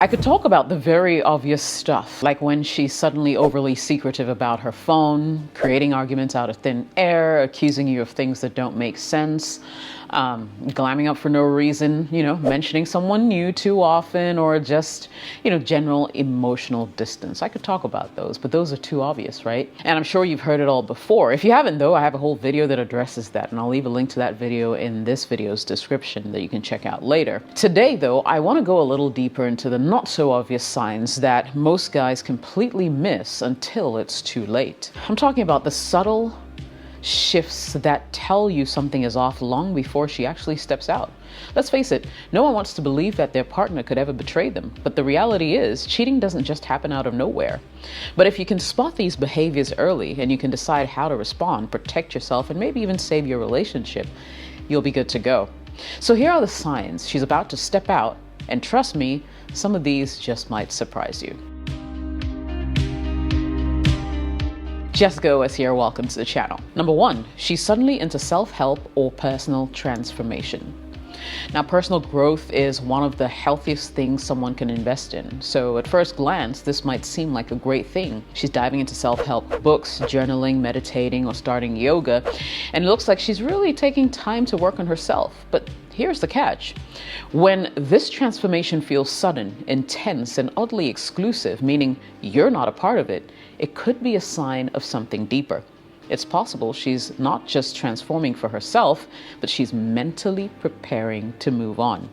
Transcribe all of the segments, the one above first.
I could talk about the very obvious stuff, like when she's suddenly overly secretive about her phone, creating arguments out of thin air, accusing you of things that don't make sense, glamming up for no reason, mentioning someone new too often, or just, general emotional distance. I could talk about those, but those are too obvious, right? And I'm sure you've heard it all before. If you haven't, though, I have a whole video that addresses that, and I'll leave a link to that video in this video's description that you can check out later. Today, though, I want to go a little deeper into the not so obvious signs that most guys completely miss until it's too late. I'm talking about the subtle shifts that tell you something is off long before she actually steps out. Let's face it, no one wants to believe that their partner could ever betray them, but the reality is cheating doesn't just happen out of nowhere. But if you can spot these behaviors early and you can decide how to respond, protect yourself, and maybe even save your relationship, you'll be good to go. So here are the signs she's about to step out, and trust me, some of these just might surprise you. Jessica is here, welcome to the channel. Number 1, she's suddenly into self-help or personal transformation. Now, personal growth is one of the healthiest things someone can invest in. So at first glance, this might seem like a great thing. She's diving into self-help books, journaling, meditating, or starting yoga. And it looks like she's really taking time to work on herself. But here's the catch. When this transformation feels sudden, intense, and oddly exclusive, meaning you're not a part of it, it could be a sign of something deeper. It's possible she's not just transforming for herself, but she's mentally preparing to move on.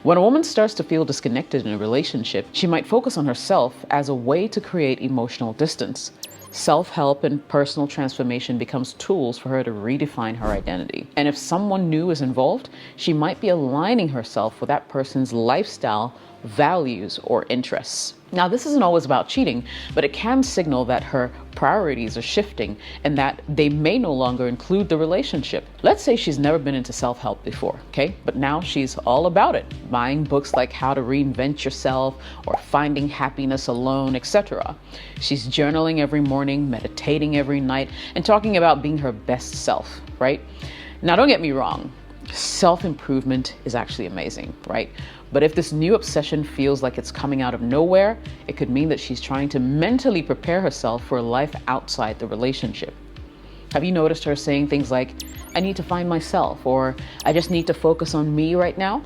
When a woman starts to feel disconnected in a relationship, she might focus on herself as a way to create emotional distance. Self-help and personal transformation becomes tools for her to redefine her identity. And if someone new is involved, she might be aligning herself with that person's lifestyle, values, or interests. Now, this isn't always about cheating, but it can signal that her priorities are shifting and that they may no longer include the relationship. Let's say she's never been into self-help before, okay? But now she's all about it, buying books like How to Reinvent Yourself or Finding Happiness Alone, etc. She's journaling every morning, meditating every night, and talking about being her best self, right? Now, don't get me wrong. Self-improvement is actually amazing, right? But if this new obsession feels like it's coming out of nowhere, it could mean that she's trying to mentally prepare herself for a life outside the relationship. Have you noticed her saying things like, I need to find myself, or I just need to focus on me right now?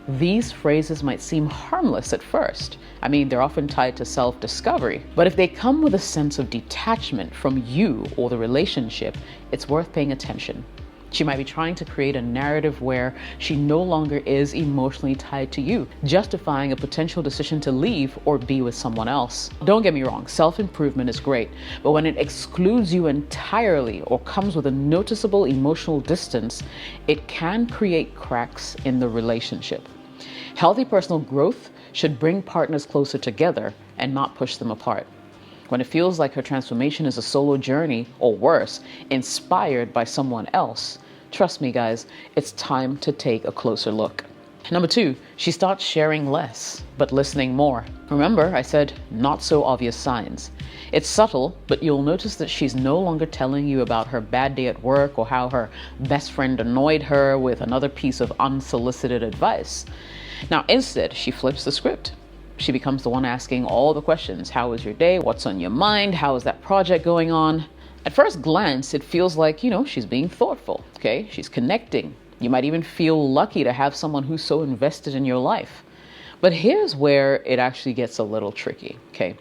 These phrases might seem harmless at first. I mean, they're often tied to self-discovery. But if they come with a sense of detachment from you or the relationship, it's worth paying attention. She might be trying to create a narrative where she no longer is emotionally tied to you, justifying a potential decision to leave or be with someone else. Don't get me wrong, self-improvement is great, but when it excludes you entirely or comes with a noticeable emotional distance, it can create cracks in the relationship. Healthy personal growth should bring partners closer together and not push them apart. When it feels like her transformation is a solo journey, or worse, inspired by someone else, trust me guys, it's time to take a closer look. Number 2, she starts sharing less, but listening more. Remember, I said not so obvious signs. It's subtle, but you'll notice that she's no longer telling you about her bad day at work or how her best friend annoyed her with another piece of unsolicited advice. Now, instead, she flips the script. She becomes the one asking all the questions. How was your day? What's on your mind? How is that project going on? At first glance, it feels like, she's being thoughtful, okay? She's connecting. You might even feel lucky to have someone who's so invested in your life. But here's where it actually gets a little tricky, okay?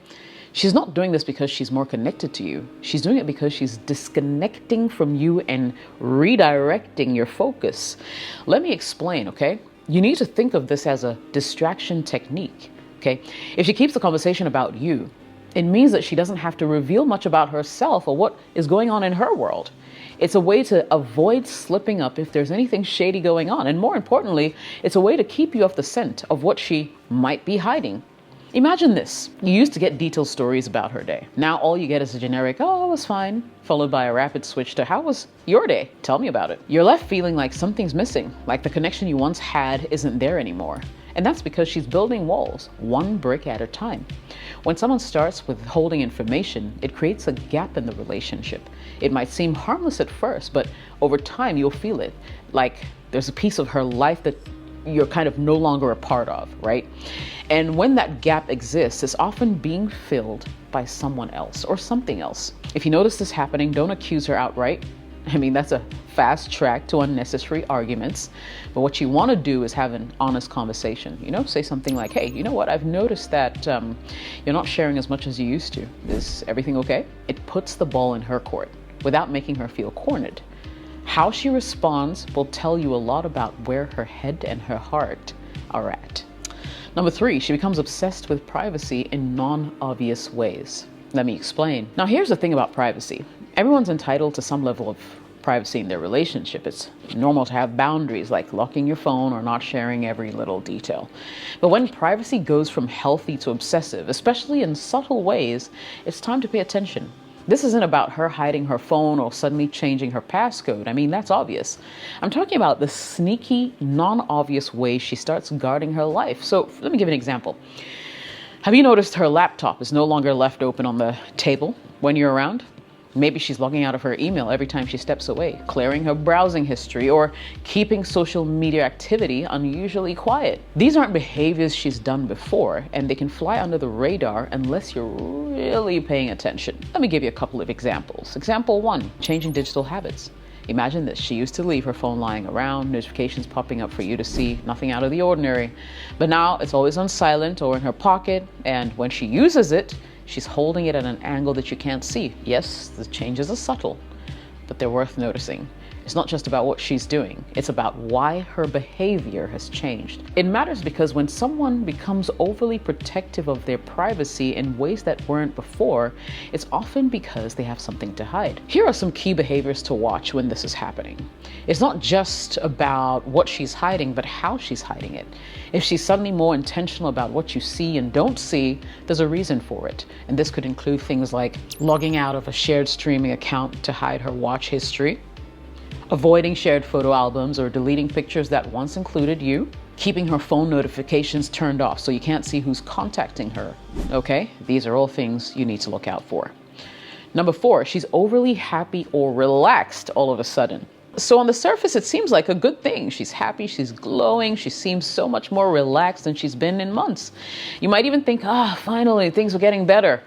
She's not doing this because she's more connected to you. She's doing it because she's disconnecting from you and redirecting your focus. Let me explain, okay? You need to think of this as a distraction technique. Okay, if she keeps the conversation about you, it means that she doesn't have to reveal much about herself or what is going on in her world. It's a way to avoid slipping up if there's anything shady going on. And more importantly, it's a way to keep you off the scent of what she might be hiding. Imagine this. You used to get detailed stories about her day. Now all you get is a generic, oh, it was fine, followed by a rapid switch to, how was your day? Tell me about it. You're left feeling like something's missing, like the connection you once had isn't there anymore. And that's because she's building walls, one brick at a time. When someone starts withholding information, it creates a gap in the relationship. It might seem harmless at first, but over time you'll feel it. Like there's a piece of her life that you're kind of no longer a part of, right? And when that gap exists, it's often being filled by someone else or something else. If you notice this happening, don't accuse her outright. I mean, that's a fast track to unnecessary arguments. But what you want to do is have an honest conversation. Say something like, hey, you know what? I've noticed that you're not sharing as much as you used to. Is everything okay? It puts the ball in her court without making her feel cornered. How she responds will tell you a lot about where her head and her heart are at. Number 3, she becomes obsessed with privacy in non-obvious ways. Let me explain. Now, here's the thing about privacy. Everyone's entitled to some level of privacy in their relationship. It's normal to have boundaries like locking your phone or not sharing every little detail. But when privacy goes from healthy to obsessive, especially in subtle ways, it's time to pay attention. This isn't about her hiding her phone or suddenly changing her passcode. I mean, that's obvious. I'm talking about the sneaky, non-obvious way she starts guarding her life. So let me give an example. Have you noticed her laptop is no longer left open on the table when you're around? Maybe she's logging out of her email every time she steps away, clearing her browsing history, or keeping social media activity unusually quiet. These aren't behaviors she's done before, and they can fly under the radar unless you're really paying attention. Let me give you a couple of examples. Example 1, changing digital habits. Imagine this. She used to leave her phone lying around, notifications popping up for you to see, nothing out of the ordinary. But now it's always on silent or in her pocket, and when she uses it, she's holding it at an angle that you can't see. Yes, the changes are subtle, but they're worth noticing. It's not just about what she's doing. It's about why her behavior has changed. It matters because when someone becomes overly protective of their privacy in ways that weren't before, it's often because they have something to hide. Here are some key behaviors to watch when this is happening. It's not just about what she's hiding, but how she's hiding it. If she's suddenly more intentional about what you see and don't see, there's a reason for it. And this could include things like logging out of a shared streaming account to hide her watch history, avoiding shared photo albums or deleting pictures that once included you, keeping her phone notifications turned off so you can't see who's contacting her. Okay, these are all things you need to look out for. Number 4, she's overly happy or relaxed all of a sudden. So on the surface, it seems like a good thing. She's happy, she's glowing, she seems so much more relaxed than she's been in months. You might even think, finally, things are getting better.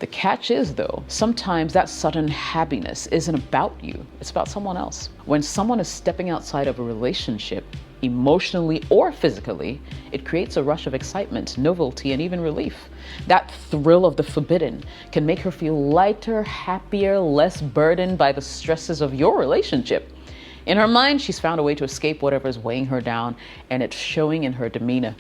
The catch is, though, sometimes that sudden happiness isn't about you. It's about someone else. When someone is stepping outside of a relationship, emotionally or physically, it creates a rush of excitement, novelty, and even relief. That thrill of the forbidden can make her feel lighter, happier, less burdened by the stresses of your relationship. In her mind, she's found a way to escape whatever is weighing her down, and it's showing in her demeanor.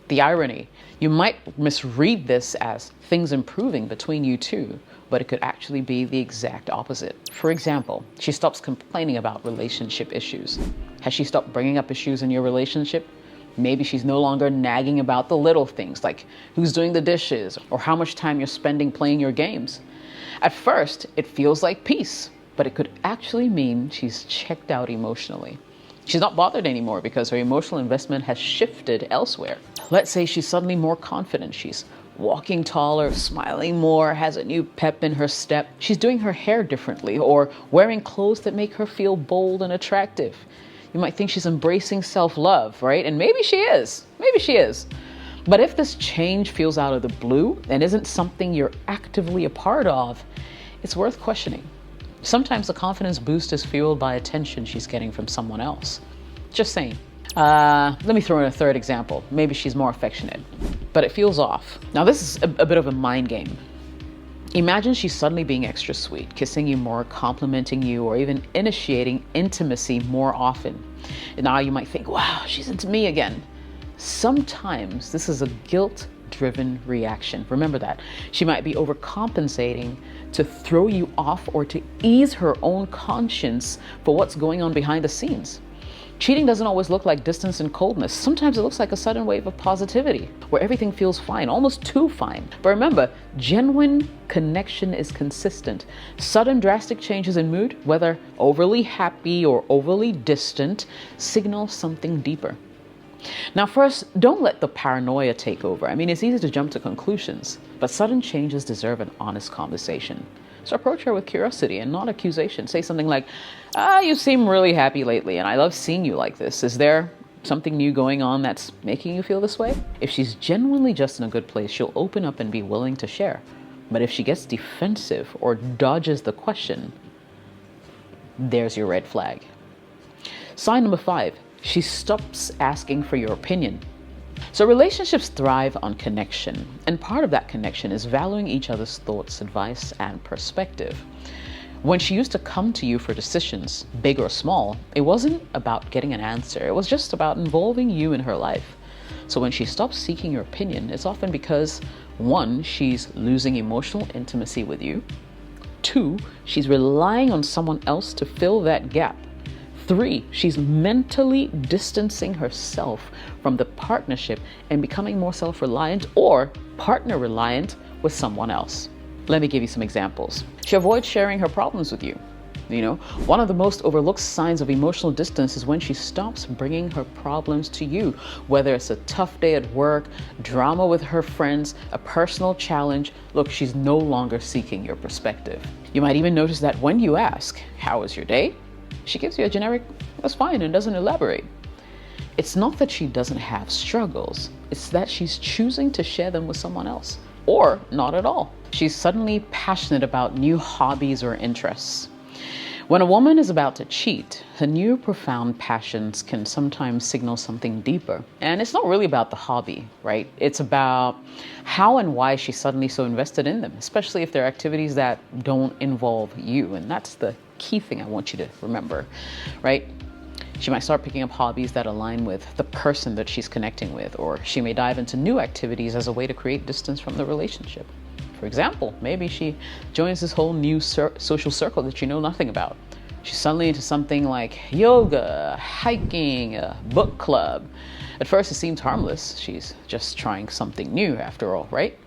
The irony, you might misread this as things improving between you two, but it could actually be the exact opposite. For example, she stops complaining about relationship issues. Has she stopped bringing up issues in your relationship? Maybe she's no longer nagging about the little things like who's doing the dishes or how much time you're spending playing your games. At first, it feels like peace, but it could actually mean she's checked out emotionally. She's not bothered anymore because her emotional investment has shifted elsewhere. Let's say she's suddenly more confident. She's walking taller, smiling more, has a new pep in her step. She's doing her hair differently or wearing clothes that make her feel bold and attractive. You might think she's embracing self-love, right? And maybe she is. Maybe she is. But if this change feels out of the blue and isn't something you're actively a part of, it's worth questioning. Sometimes the confidence boost is fueled by attention she's getting from someone else. Just saying. Let me throw in a third example. Maybe she's more affectionate, but it feels off. Now this is a bit of a mind game. Imagine she's suddenly being extra sweet, kissing you more, complimenting you, or even initiating intimacy more often. And now you might think, wow, she's into me again. Sometimes this is a guilt-driven reaction. Remember that. She might be overcompensating to throw you off or to ease her own conscience for what's going on behind the scenes. Cheating doesn't always look like distance and coldness. Sometimes it looks like a sudden wave of positivity where everything feels fine, almost too fine. But remember, genuine connection is consistent. Sudden drastic changes in mood, whether overly happy or overly distant, signal something deeper. Now first, don't let the paranoia take over. I mean, it's easy to jump to conclusions, but sudden changes deserve an honest conversation. So approach her with curiosity and not accusation. Say something like, you seem really happy lately and I love seeing you like this. Is there something new going on that's making you feel this way? If she's genuinely just in a good place, she'll open up and be willing to share. But if she gets defensive or dodges the question, there's your red flag. Sign number 5, she stops asking for your opinion. So relationships thrive on connection, and part of that connection is valuing each other's thoughts, advice, and perspective. When she used to come to you for decisions, big or small, it wasn't about getting an answer. It was just about involving you in her life. So when she stops seeking your opinion, it's often because 1, she's losing emotional intimacy with you. 2, she's relying on someone else to fill that gap. 3, she's mentally distancing herself from the partnership and becoming more self-reliant or partner-reliant with someone else. Let me give you some examples. She avoids sharing her problems with you. One of the most overlooked signs of emotional distance is when she stops bringing her problems to you, whether it's a tough day at work, drama with her friends, a personal challenge. Look, she's no longer seeking your perspective. You might even notice that when you ask, "How was your day?" she gives you a generic, "That's fine," and doesn't elaborate. It's not that she doesn't have struggles. It's that she's choosing to share them with someone else, or not at all. She's suddenly passionate about new hobbies or interests. When a woman is about to cheat, her new profound passions can sometimes signal something deeper. And it's not really about the hobby, right? It's about how and why she's suddenly so invested in them, especially if they're activities that don't involve you. And that's the key thing I want you to remember, right? She might start picking up hobbies that align with the person that she's connecting with, or she may dive into new activities as a way to create distance from the relationship. For example, maybe she joins this whole new social circle that you know nothing about. She's suddenly into something like yoga, hiking, a book club. At first it seems harmless. She's just trying something new after all, right?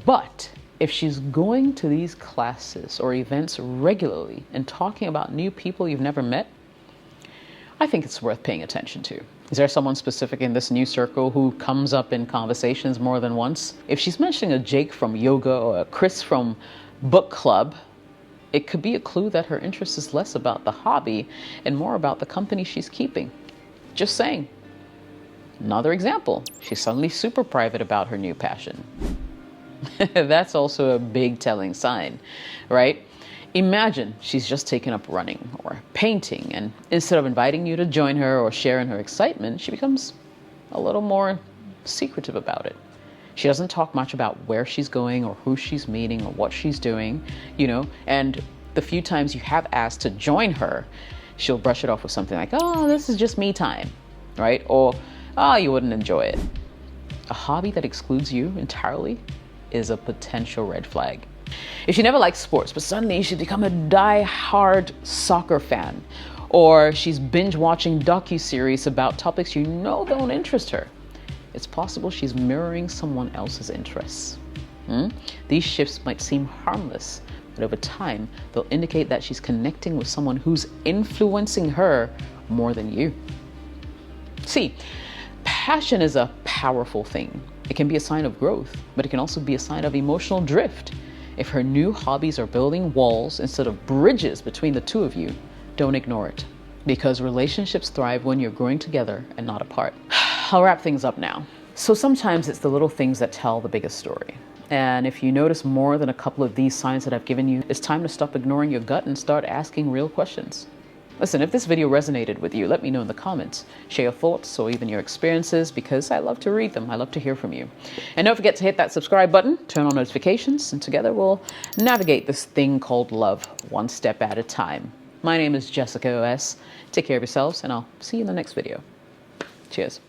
But if she's going to these classes or events regularly and talking about new people you've never met, I think it's worth paying attention to. Is there someone specific in this new circle who comes up in conversations more than once? If she's mentioning a Jake from yoga or a Chris from book club, it could be a clue that her interest is less about the hobby and more about the company she's keeping. Just saying. Another example, she's suddenly super private about her new passion. That's also a big telling sign, right? Imagine she's just taken up running or painting, and instead of inviting you to join her or share in her excitement, she becomes a little more secretive about it. She doesn't talk much about where she's going or who she's meeting or what she's doing, and the few times you have asked to join her, she'll brush it off with something like, "Oh, this is just me time," right? Or, "Oh, you wouldn't enjoy it." A hobby that excludes you entirely is a potential red flag. If she never liked sports, but suddenly she's become a die-hard soccer fan, or she's binge watching docuseries about topics you know don't interest her, it's possible she's mirroring someone else's interests. These shifts might seem harmless, but over time, they'll indicate that she's connecting with someone who's influencing her more than you. See, passion is a powerful thing. It can be a sign of growth, but it can also be a sign of emotional drift. If her new hobbies are building walls instead of bridges between the two of you, don't ignore it, because relationships thrive when you're growing together and not apart. I'll wrap things up now. So sometimes it's the little things that tell the biggest story. And if you notice more than a couple of these signs that I've given you, it's time to stop ignoring your gut and start asking real questions. Listen, if this video resonated with you, let me know in the comments. Share your thoughts or even your experiences, because I love to read them. I love to hear from you. And don't forget to hit that subscribe button, turn on notifications, and together we'll navigate this thing called love one step at a time. My name is Jessica OS. Take care of yourselves, and I'll see you in the next video. Cheers.